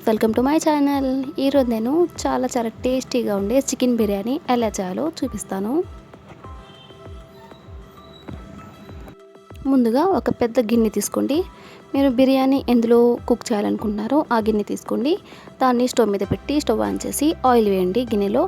Welcome to my channel. ఈరోజు నేను చాలా టేస్టీగా ఉండే చికెన్ బిర్యానీ ఎలా చేయాలో చూపిస్తాను. ముందుగా ఒక పెద్ద గిన్నె తీసుకోండి. మీరు బిర్యానీ ఎందులో కుక్ చేయాలనుకుంటున్నారో ఆ గిన్నె తీసుకోండి. దాన్ని స్టవ్ మీద పెట్టి స్టవ్ ఆన్ చేసి ఆయిల్ వేయండి గిన్నెలో.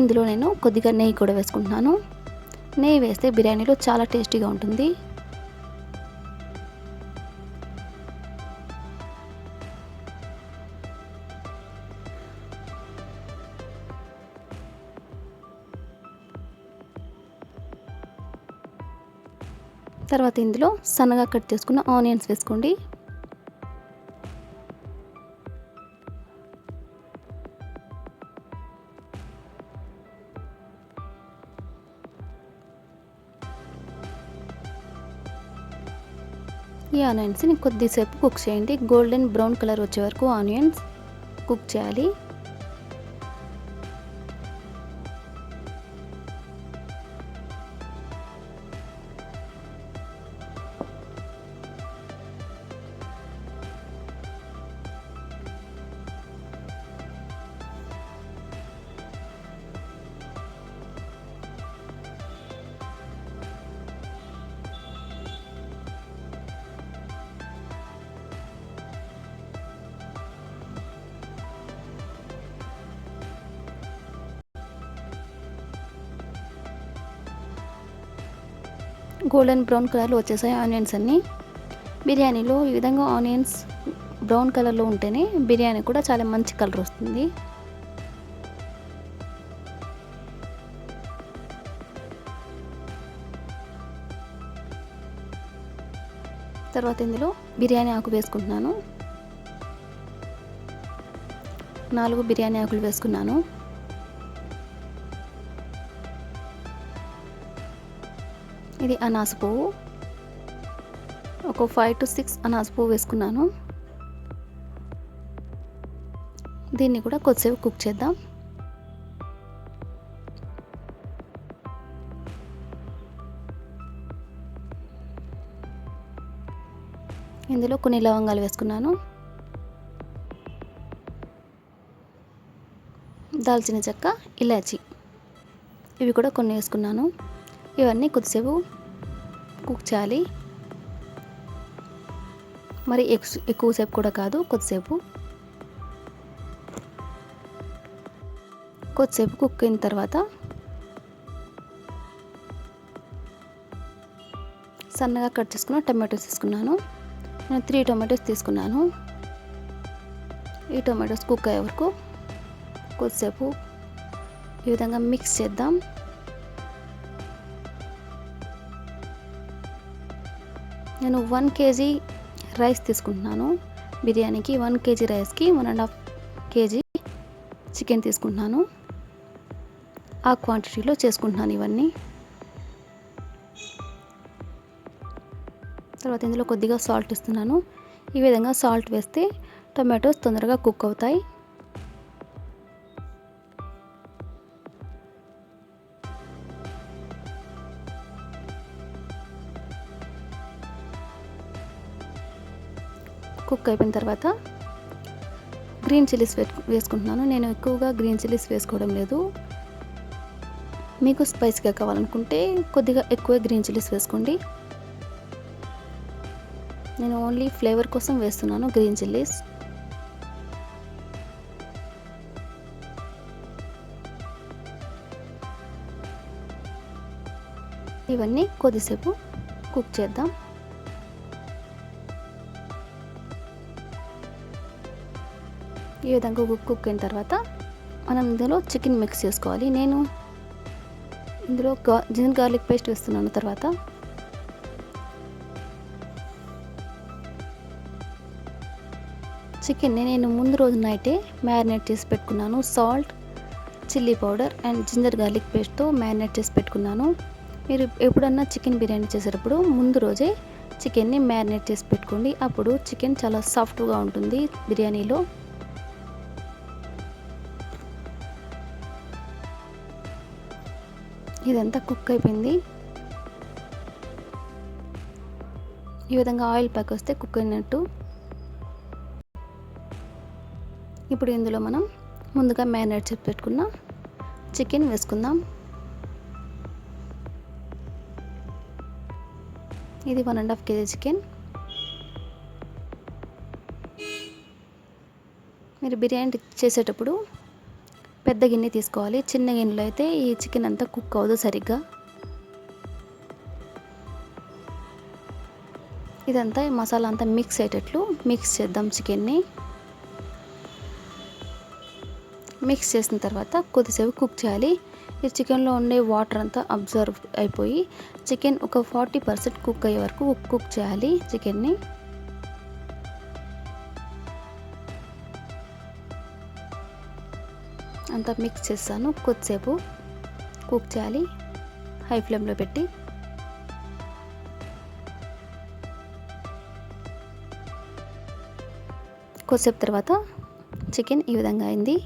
ఇందులో నేను కొద్దిగా నెయ్యి కూడా వేసుకుంటున్నాను. నెయ్యి వేస్తే బిర్యానీలో చాలా టేస్టీగా ఉంటుంది. తర్వాత ఇందులో సన్నగా కట్ చేసుకున్న ఆనియన్స్ వేసుకోండి. ఈ ఆనియన్స్ని కొద్దిసేపు కుక్ చేయండి. గోల్డెన్ బ్రౌన్ కలర్ వచ్చే వరకు ఆనియన్స్ కుక్ చేయాలి. గోల్డెన్ బ్రౌన్ కలర్లో వచ్చేసాయి ఆనియన్స్ అన్నీ. బిర్యానీలో ఈ విధంగా ఆనియన్స్ బ్రౌన్ కలర్లో ఉంటేనే బిర్యానీ కూడా చాలా మంచి కలర్ వస్తుంది. తర్వాత ఇందులో బిర్యానీ ఆకు వేసుకుంటున్నాను. 4 బిర్యానీ ఆకులు వేసుకున్నాను. ఇది అనాస పువ్వు, ఒక 5 to 6 అనాస పువ్వు వేసుకున్నాను. దీన్ని కూడా కొద్దిసేపు కుక్ చేద్దాం. ఇందులో కొన్ని లవంగాలు వేసుకున్నాను. దాల్చిన చెక్క, ఇలాచి ఇవి కూడా కొన్ని వేసుకున్నాను. ఇవన్నీ కొద్దిసేపు కుక్ చేయాలి. మరి ఎక్కువసేపు కూడా కాదు, కొద్దిసేపు కుక్ అయిన తర్వాత సన్నగా కట్ చేసుకున్న టమాటోస్ తీసుకున్నాను. నేను 3 టమాటోస్ తీసుకున్నాను. ఈ టమాటోస్ కుక్ అయ్యే వరకు కొద్దిసేపు ఈ విధంగా మిక్స్ చేద్దాం. నేను 1 kg రైస్ తీసుకుంటున్నాను. బిర్యానీకి 1 kg రైస్కి 1.5 kg చికెన్ తీసుకుంటున్నాను. ఆ క్వాంటిటీలో చేసుకుంటున్నాను ఇవన్నీ. తర్వాత ఇందులో కొద్దిగా సాల్ట్ ఇస్తున్నాను. ఈ విధంగా సాల్ట్ వేస్తే టమాటోస్ తొందరగా కుక్ అవుతాయి. కుక్ అయిపోయిన తర్వాత గ్రీన్ చిల్లీస్ వేసుకుంటున్నాను. నేను ఎక్కువగా గ్రీన్ చిల్లీస్ వేసుకోవడం లేదు. మీకు స్పైసీగా కావాలనుకుంటే కొద్దిగా ఎక్కువ గ్రీన్ చిల్లీస్ వేసుకోండి. నేను ఓన్లీ ఫ్లేవర్ కోసం వేస్తున్నాను గ్రీన్ చిల్లీస్. ఇవన్నీ కొద్దిసేపు కుక్ చేద్దాం. ఈ విధంగా కుక్ అయిన తర్వాత మనం ఇందులో చికెన్ మిక్స్ చేసుకోవాలి. నేను ఇందులో జింజర్ గార్లిక్ పేస్ట్ వేస్తున్నాను. తర్వాత చికెన్ని నేను ముందు రోజు నైటే మ్యారినేట్ చేసి పెట్టుకున్నాను. Salt, chilli powder and ginger garlic పేస్ట్తో మ్యారినేట్ చేసి పెట్టుకున్నాను. మీరు ఎప్పుడన్నా చికెన్ బిర్యానీ చేసేటప్పుడు ముందు రోజే చికెన్ని మ్యారినేట్ చేసి పెట్టుకోండి. అప్పుడు చికెన్ చాలా సాఫ్ట్గా ఉంటుంది బిర్యానీలో. ఇదంతా కుక్ అయిపోయింది. ఈ విధంగా ఆయిల్ ప్యాక్ వస్తే కుక్ అయినట్టు ఇప్పుడు ఇందులో మనం ముందుగా మ్యారినేట్ చేసి పెట్టుకున్న చికెన్ వేసుకుందాం. ఇది 1.5 kg చికెన్. మీరు బిర్యానీ చేసేటప్పుడు పెద్ద గిన్నె తీసుకోవాలి. చిన్న గిన్నెలో అయితే ఈ చికెన్ అంతా కుక్ అవ్వదు సరిగ్గా. ఇదంతా మసాలా అంతా మిక్స్ అయ్యేటట్లు మిక్స్ చేద్దాం చికెన్ని. మిక్స్ చేసిన తర్వాత కొద్దిసేపు కుక్ చేయాలి. ఈ చికెన్లో ఉండే వాటర్ అంతా అబ్జర్వ్ అయిపోయి చికెన్ ఒక 40% కుక్ అయ్యే వరకు కుక్ చేయాలి చికెన్ని. అంతా మిక్స్ చేస్తాను. కొద్దిసేపు కుక్ చేయాలి హై ఫ్లేమ్లో పెట్టి. కొద్దిసేపు తర్వాత చికెన్ ఈ విధంగా అయింది.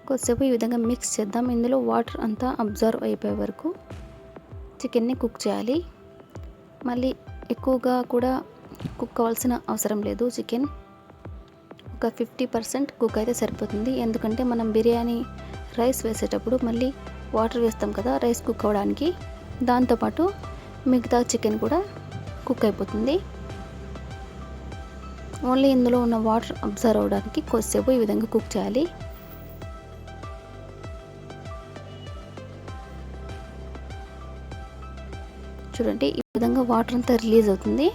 కొద్దిసేపు ఈ విధంగా మిక్స్ చేద్దాం. ఇందులో వాటర్ అంతా అబ్జర్వ్ అయిపోయే వరకు చికెన్ని కుక్ చేయాలి. మళ్ళీ ఎక్కువగా కూడా కుక్ అవ్వాల్సిన అవసరం లేదు. చికెన్ ఒక 50% కుక్ అయితే సరిపోతుంది. ఎందుకంటే మనం బిర్యానీ రైస్ వేసేటప్పుడు మళ్ళీ వాటర్ వేస్తాం కదా రైస్ కుక్ అవ్వడానికి. దాంతోపాటు మిగతా చికెన్ కూడా కుక్ అయిపోతుంది. ఓన్లీ ఇందులో ఉన్న వాటర్ అబ్జర్వ్ అవ్వడానికి కొద్దిసేపు ఈ విధంగా కుక్ చేయాలి. చూడండి ఈ విధంగా వాటర్ అంతా రిలీజ్ అవుతుంది.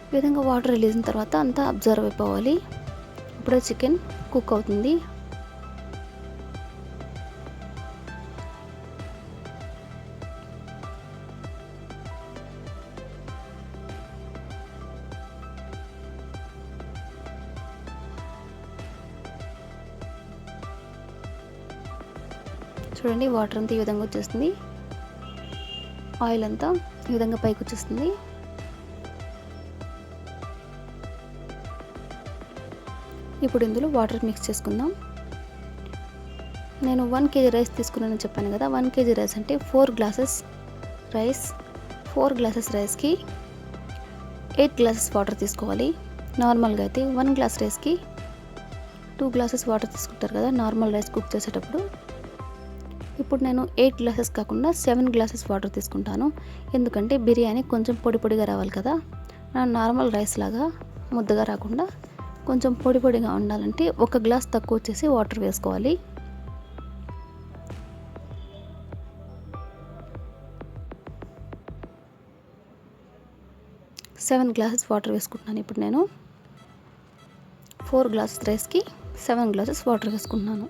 ఈ విధంగా వాటర్ రిలీజ్ అయిన తర్వాత అంతా అబ్జర్వ్ అయిపోవాలి. ఇప్పుడే చికెన్ కుక్ అవుతుంది. చూడండి వాటర్ అంతా ఈ విధంగా వచ్చేస్తుంది. ఆయిల్ అంతా ఈ విధంగా పైకి వచ్చేస్తుంది. ఇప్పుడు ఇందులో వాటర్ మిక్స్ చేసుకుందాం. నేను 1 kg రైస్ తీసుకున్నానని చెప్పాను కదా. 1 kg రైస్ అంటే 4 గ్లాసెస్ రైస్. 4 గ్లాసెస్ రైస్కి 8 గ్లాసెస్ వాటర్ తీసుకోవాలి. నార్మల్గా అయితే 1 గ్లాస్ రైస్కి 2 గ్లాసెస్ వాటర్ తీసుకుంటారు కదా నార్మల్ రైస్ కుక్ చేసేటప్పుడు. ఇప్పుడు నేను 8 గ్లాసెస్ కాకుండా 7 గ్లాసెస్ వాటర్ తీసుకుంటాను. ఎందుకంటే బిర్యానీ కొంచెం పొడి పొడిగా రావాలి కదా. నార్మల్ రైస్ లాగా ముద్దగా రాకుండా కొంచెం పొడి పొడిగా ఉండాలంటే 1 గ్లాస్ తక్కువ వచ్చేసి వాటర్ వేసుకోవాలి. సెవెన్ గ్లాసెస్ వాటర్ వేసుకుంటున్నాను. ఇప్పుడు నేను 4 గ్లాసెస్ రైస్కి 7 గ్లాసెస్ వాటర్ వేసుకుంటున్నాను.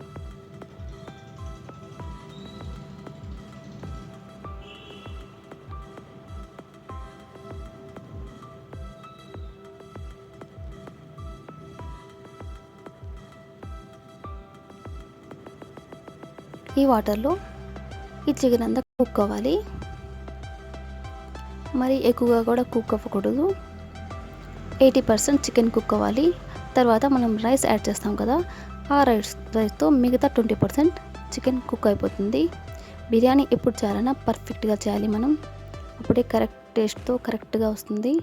ఈ వాటర్లో ఈ చికెన్ అంతా కుక్ అవ్వాలి. మరి ఎక్కువగా కూడా కుక్ అవ్వకూడదు. 80% చికెన్ కుక్ అవ్వాలి. తర్వాత మనం రైస్ యాడ్ చేస్తాం కదా, ఆ రైస్తో మిగతా 20% చికెన్ కుక్ అయిపోతుంది. బిర్యానీ ఎప్పుడు చేయాలన్నా పర్ఫెక్ట్గా చేయాలి మనం. అప్పుడే కరెక్ట్ టేస్ట్తో కరెక్ట్గా వస్తుంది.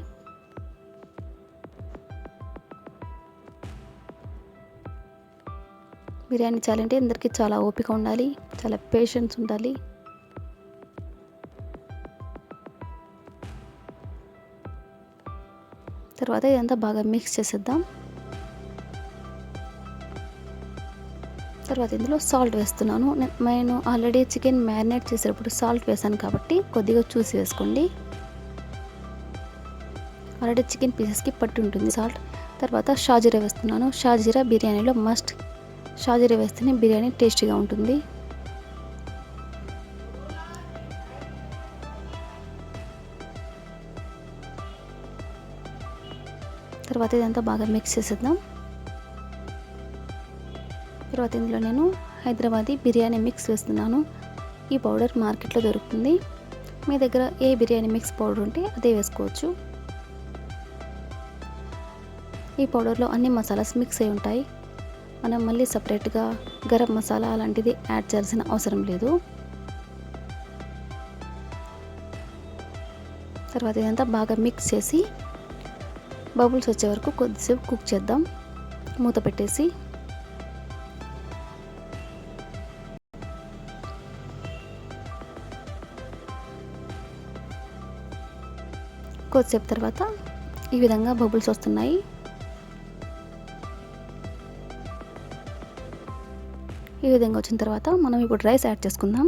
బిర్యానీ చేయాలంటే అందరికీ చాలా ఓపిక ఉండాలి, చాలా పేషెన్స్ ఉండాలి. తర్వాత ఇదంతా బాగా మిక్స్ చేసేద్దాం. తర్వాత ఇందులో సాల్ట్ వేస్తున్నాను. నేను ఆల్రెడీ చికెన్ మ్యారినేట్ చేసేటప్పుడు సాల్ట్ వేసాను కాబట్టి కొద్దిగా చూసి వేసుకోండి. ఆల్రెడీ చికెన్ పీసెస్కి పట్టి ఉంటుంది సాల్ట్. తర్వాత షాజీరా వేస్తున్నాను. షాజీరా బిర్యానీలో మస్ట్. షాజీరా వేస్తేనే బిర్యానీ టేస్టీగా ఉంటుంది. తర్వాత ఇదంతా బాగా మిక్స్ చేసేద్దాం. తర్వాత ఇందులో నేను హైదరాబాదీ బిర్యానీ మిక్స్ వేస్తున్నాను. ఈ పౌడర్ మార్కెట్లో దొరుకుతుంది. మీ దగ్గర ఏ బిర్యానీ మిక్స్ పౌడర్ ఉంటే అదే వేసుకోవచ్చు. ఈ పౌడర్లో అన్ని మసాలాస్ మిక్స్ అయి ఉంటాయి. మనం మళ్ళీ సపరేట్గా గరం మసాలా అలాంటిది యాడ్ చేయాల్సిన అవసరం లేదు. తర్వాత ఇదంతా బాగా మిక్స్ చేసి బబుల్స్ వచ్చే వరకు కొద్దిసేపు కుక్ చేద్దాం మూత పెట్టేసి. కొద్దిసేపు తర్వాత ఈ విధంగా బబుల్స్ వస్తున్నాయి. ఈ విధంగా వచ్చిన తర్వాత మనం ఇప్పుడు రైస్ యాడ్ చేసుకుందాం.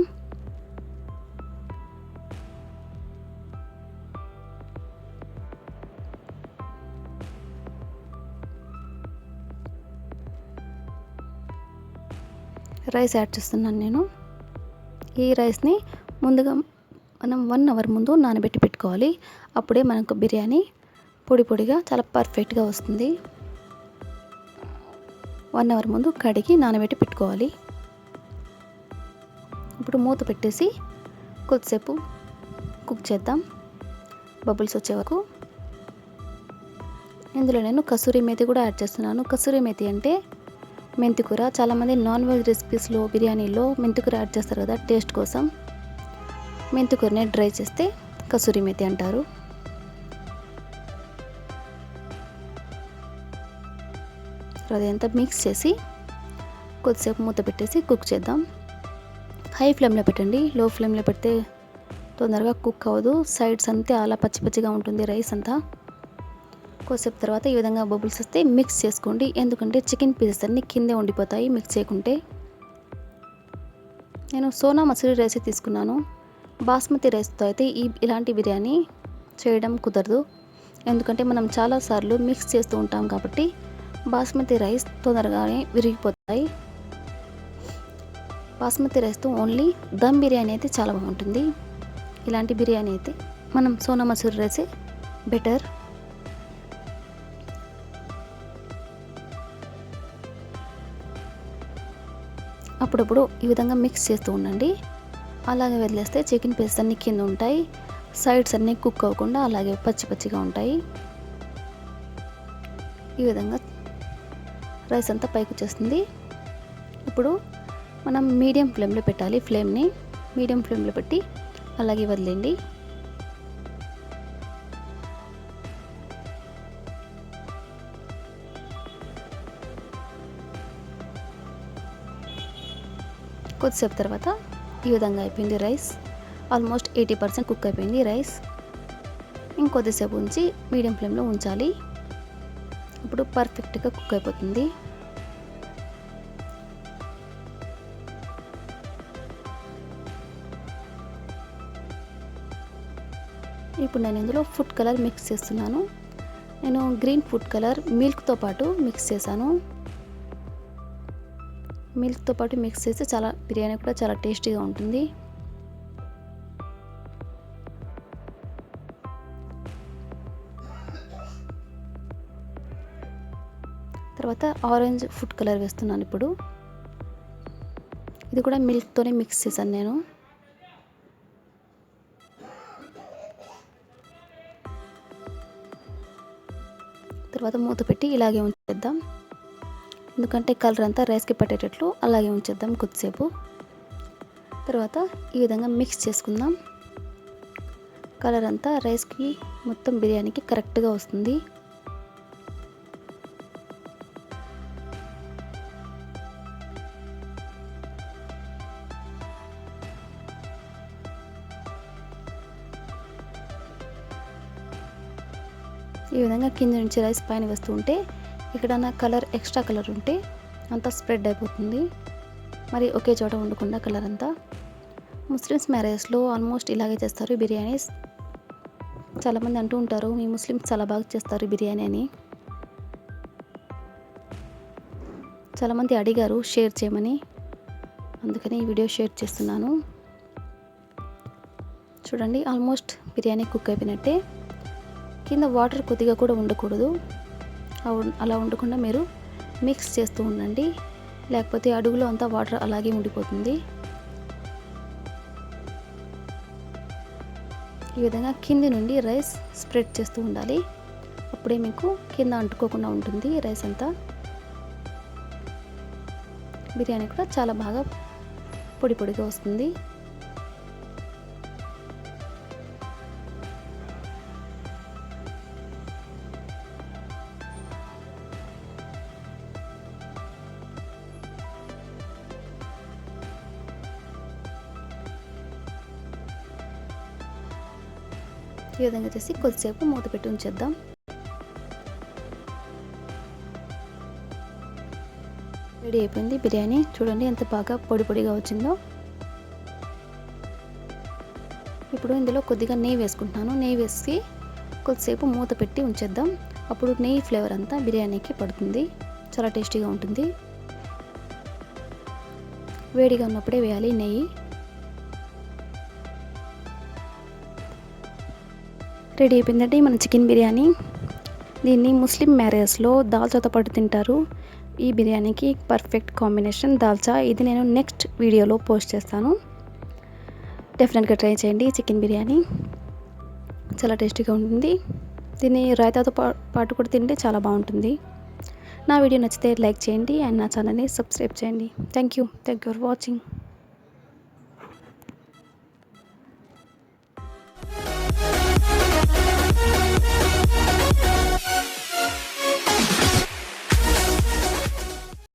రైస్ యాడ్ చేస్తున్నాను నేను. ఈ రైస్ని ముందుగా మనం 1 అవర్ ముందు నానబెట్టి పెట్టుకోవాలి. అప్పుడే మనకు బిర్యానీ పొడి పొడిగా చాలా పర్ఫెక్ట్గా వస్తుంది. 1 అవర్ ముందు కడిగి నానబెట్టి పెట్టుకోవాలి. ఇప్పుడు మూత పెట్టేసి కొద్దిసేపు కుక్ చేద్దాం బబుల్స్ వచ్చే వరకు. ఇందులో నేను కసూరి మేతి కూడా యాడ్ చేస్తున్నాను. కసూరి మేతి అంటే మెంతికూర. చాలామంది నాన్ వెజ్ రెసిపీస్లో బిర్యానీలో మెంతికూర యాడ్ చేస్తారు కదా టేస్ట్ కోసం. మెంతికూరని డ్రై చేస్తే కసూరి మేతి అంటారు. అదంతా మిక్స్ చేసి కొద్దిసేపు మూత పెట్టేసి కుక్ చేద్దాం. హై ఫ్లేమ్లో పెట్టండి. లో ఫ్లేమ్లో పెడితే తొందరగా కుక్ అవ్వదు. సైడ్స్ అంతే అలా పచ్చి పచ్చిగా ఉంటుంది రైస్ అంతా. కొద్దిసేపు తర్వాత ఈ విధంగా బబుల్స్ వస్తే మిక్స్ చేసుకోండి. ఎందుకంటే చికెన్ పీసెస్ అన్నీ కిందే ఉండిపోతాయి మిక్స్ చేయకుంటే. నేను సోనా మసూరి రైస్ తీసుకున్నాను. బాస్మతి రైస్తో అయితే ఇలాంటి బిర్యానీ చేయడం కుదరదు. ఎందుకంటే మనం చాలాసార్లు మిక్స్ చేస్తూ ఉంటాం కాబట్టి బాస్మతి రైస్ తొందరగానే విరిగిపోతాయి. బాస్మతి రైస్తో ఓన్లీ దమ్ బిర్యానీ అయితే చాలా బాగుంటుంది. ఇలాంటి బిర్యానీ అయితే మనం సోనా మసూరి రైసే బెటర్. అప్పుడప్పుడు ఈ విధంగా మిక్స్ చేస్తూ ఉండండి. అలాగే వదిలేస్తే చికెన్ పీసెస్ అన్నీ కింద ఉంటాయి. సైడ్స్ అన్నీ కుక్ అవ్వకుండా అలాగే పచ్చి పచ్చిగా ఉంటాయి. ఈ విధంగా రైస్ అంతా పైకి వచ్చేస్తుంది. ఇప్పుడు మనం మీడియం ఫ్లేమ్లో పెట్టాలి. ఫ్లేమ్ని మీడియం ఫ్లేమ్లో పెట్టి అలాగే వదిలేండి. కొద్దిసేపు తర్వాత ఈ విధంగా అయిపోయింది రైస్. ఆల్మోస్ట్ 80% కుక్ అయిపోయింది రైస్. ఇంకొద్దిసేపు ఉంచి మీడియం ఫ్లేమ్లో ఉంచాలి. ఇప్పుడు పర్ఫెక్ట్గా కుక్ అయిపోతుంది. ఇప్పుడు నేను ఇందులో ఫుడ్ కలర్ మిక్స్ చేస్తున్నాను. నేను గ్రీన్ ఫుడ్ కలర్ మిల్క్తో పాటు మిక్స్ చేశాను. మిల్క్తో పాటు మిక్స్ చేస్తే చాలా బిర్యానీ కూడా చాలా టేస్టీగా ఉంటుంది. తర్వాత ఆరెంజ్ ఫుడ్ కలర్ వేస్తున్నాను. ఇప్పుడు ఇది కూడా మిల్క్తోనే మిక్స్ చేశాను నేను. తర్వాత మూత పెట్టి ఇలాగే ఉంచేద్దాం. ఎందుకంటే కలర్ అంతా రైస్కి పట్టేటట్లు అలాగే ఉంచేద్దాం కొద్దిసేపు. తర్వాత ఈ విధంగా మిక్స్ చేసుకుందాం. కలర్ అంతా రైస్కి మొత్తం బిర్యానీకి కరెక్ట్గా వస్తుంది. ఈ విధంగా కింద నుంచి రైస్ పైన వేస్తూ ఉంటే ఎక్కడన్నా కలర్ ఎక్స్ట్రా కలర్ ఉంటే అంతా స్ప్రెడ్ అయిపోతుంది. మరి ఒకే చోట ఉండకుండా కలర్ అంతా. ముస్లిమ్స్ మ్యారేజ్లో ఆల్మోస్ట్ ఇలాగే చేస్తారు బిర్యానీస్. చాలామంది అంటూ ఉంటారు మీ ముస్లిమ్స్ చాలా బాగా చేస్తారు బిర్యానీ అని. చాలామంది అడిగారు షేర్ చేయమని, అందుకని ఈ వీడియో షేర్ చేస్తున్నాను. చూడండి ఆల్మోస్ట్ బిర్యానీ కుక్ అయిపోయినట్టే. కింద వాటర్ కొద్దిగా కూడా ఉండకూడదు. అలా ఉండకుండా మీరు మిక్స్ చేస్తూ ఉండండి, లేకపోతే అడుగులో అంతా వాటర్ అలాగే ఉండిపోతుంది. ఈ విధంగా కింది నుండి రైస్ స్ప్రెడ్ చేస్తూ ఉండాలి. అప్పుడే మీకు కింద అంటుకోకుండా ఉంటుంది రైస్ అంతా. బిర్యానీ కూడా చాలా బాగా పొడి పొడిగా వస్తుంది. ఈ విధంగా చేసి కొద్దిసేపు మూత పెట్టి ఉంచేద్దాం. రెడీ అయిపోయింది బిర్యానీ. చూడండి ఎంత బాగా పొడి పొడిగా వచ్చిందో. ఇప్పుడు ఇందులో కొద్దిగా నెయ్యి వేసుకుంటున్నాను. నెయ్యి వేసి కొద్దిసేపు మూత పెట్టి ఉంచేద్దాం. అప్పుడు నెయ్యి ఫ్లేవర్ అంతా బిర్యానీకి పడుతుంది, చాలా టేస్టీగా ఉంటుంది. వేడిగా ఉన్నప్పుడే వేయాలి నెయ్యి. రెడీ అయిపోయిందండి మన చికెన్ బిర్యానీ. దీన్ని ముస్లిం మ్యారేజ్లో దాల్చాతో పాటు తింటారు. ఈ బిర్యానీకి పర్ఫెక్ట్ కాంబినేషన్ దాల్చా. ఇది నేను నెక్స్ట్ వీడియోలో పోస్ట్ చేస్తాను. డెఫినెట్గా ట్రై చేయండి. చికెన్ బిర్యానీ చాలా టేస్టీగా ఉంటుంది. దీన్ని రైతాతో పాటు కూడా తింటే చాలా బాగుంటుంది. నా వీడియో నచ్చితే లైక్ చేయండి అండ్ నా ఛానల్ని సబ్స్క్రైబ్ చేయండి. Thank you for watching.